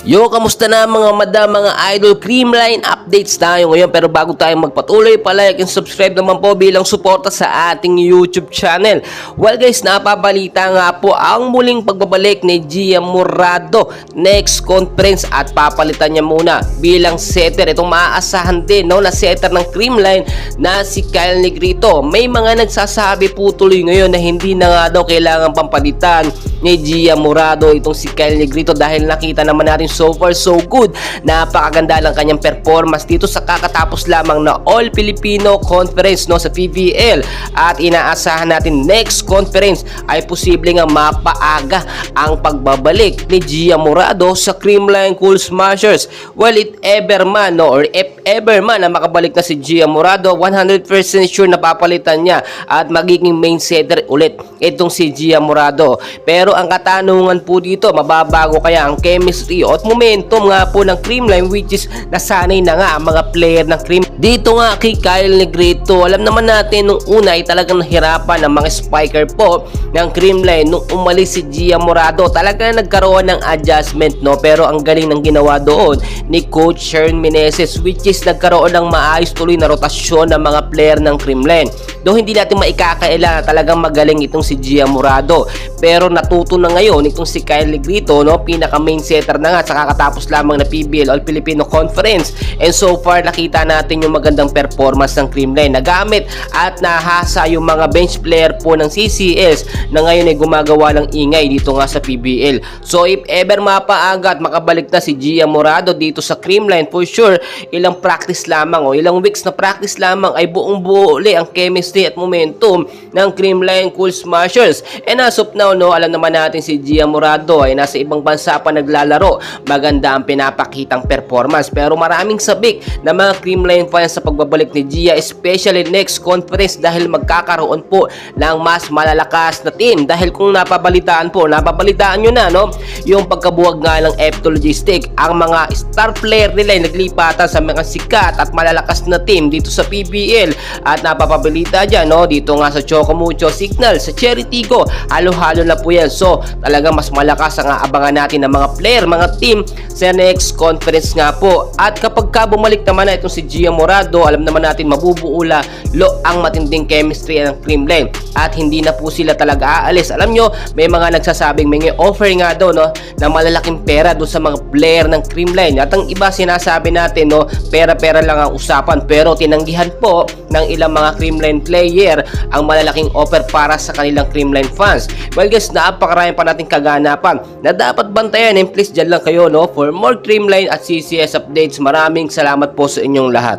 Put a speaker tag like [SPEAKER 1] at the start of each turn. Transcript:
[SPEAKER 1] Yo, kamusta na mga madam, mga idol? Creamline updates tayo ngayon. Pero bago tayo magpatuloy, palike and subscribe naman po bilang suporta sa ating YouTube channel. Well guys, napabalita nga po ang muling pagbabalik ni Gia Morado next conference at papalitan niya muna bilang setter. Itong maaasahan din na setter ng Creamline na si Kyle Negrito. May mga nagsasabi po tuloy ngayon na hindi na nga daw kailangan pampalitan ni Gia Morado itong si Kyle Negrito dahil nakita naman natin so far so good. Napakaganda lang kanyang performance dito sa kakatapos lamang na All Filipino Conference sa PBL, at inaasahan natin next conference ay posible nga mapaaga ang pagbabalik ni Gia Morado sa Creamline Cool Smashers. Well, if ever man na makabalik na si Gia Morado, 100% sure na papalitan niya at magiging main setter ulit itong si Gia Morado. Pero ang katanungan po dito, mababago kaya ang chemistry at momentum nga po ng Creamline, which is nasanay na nga ang mga player ng Cream dito nga kay Kyle Negrito. Alam naman natin nung una ay talagang nahirapan ng mga spiker po ng Creamline nung umalis si Gia Morado. Talagang nagkaroon ng adjustment pero ang galing ng ginawa doon ni Coach Sharon Meneses, which is nagkaroon ng maayos tuloy na rotasyon ng mga player ng Creamline. Though hindi natin maikakaila na talagang magaling itong si Gia Morado, pero natuto na ngayon itong si Kyle Negrito, pinaka main setter na nga sa kakatapos lamang na PBL All Filipino Conference, and so far nakita natin yung magandang performance ng Creamline. Nagamit at nahasa yung mga bench player po ng CCS na ngayon ay gumagawa ng ingay dito nga sa PBL. So if ever mapaaga at makabalik na si Gia Morado dito sa Creamline, for sure ilang practice lamang ilang weeks na practice lamang ay buong buo uli ang chemistry at momentum ng Creamline Cool Smashers. And as of now, alam naman natin si Gia Morado ay nasa ibang bansa pa naglalaro. Maganda ang pinapakitang performance, pero maraming sabik na mga Creamline fans sa pagbabalik ni Gia, especially next conference, dahil magkakaroon po ng mas malalakas na team. Dahil kung napabalitaan nyo na yung pagkabuwag nga ng F2 Logistic, ang mga star player nila ay naglipatan sa mga sikat at malalakas na team dito sa PBL. At napapabalita dyan dito nga sa Chocomucho Signal, sa Cherry Tigo, halo-halo na po yan. So talagang mas malakas ang aabangan natin ng mga player, mga team sa next conference nga po. At kapag bumalik naman na itong si Gia Morado, alam naman natin mabubuula ang matinding chemistry ng Creamline at hindi na po sila talaga aalis. Alam nyo, may mga nagsasabing may offer nga daw na malalaking pera doon sa mga player ng Creamline, at ang iba sinasabi natin pera-pera lang ang usapan, pero tinanggihan po ng ilang mga Creamline player ang malalaking offer para sa kanilang Creamline fans. Well guys, napakarami pa nating kaganapan na dapat bantayan, and please dyan lang kayo for more Creamline at CCS updates. Maraming salamat po sa inyong lahat.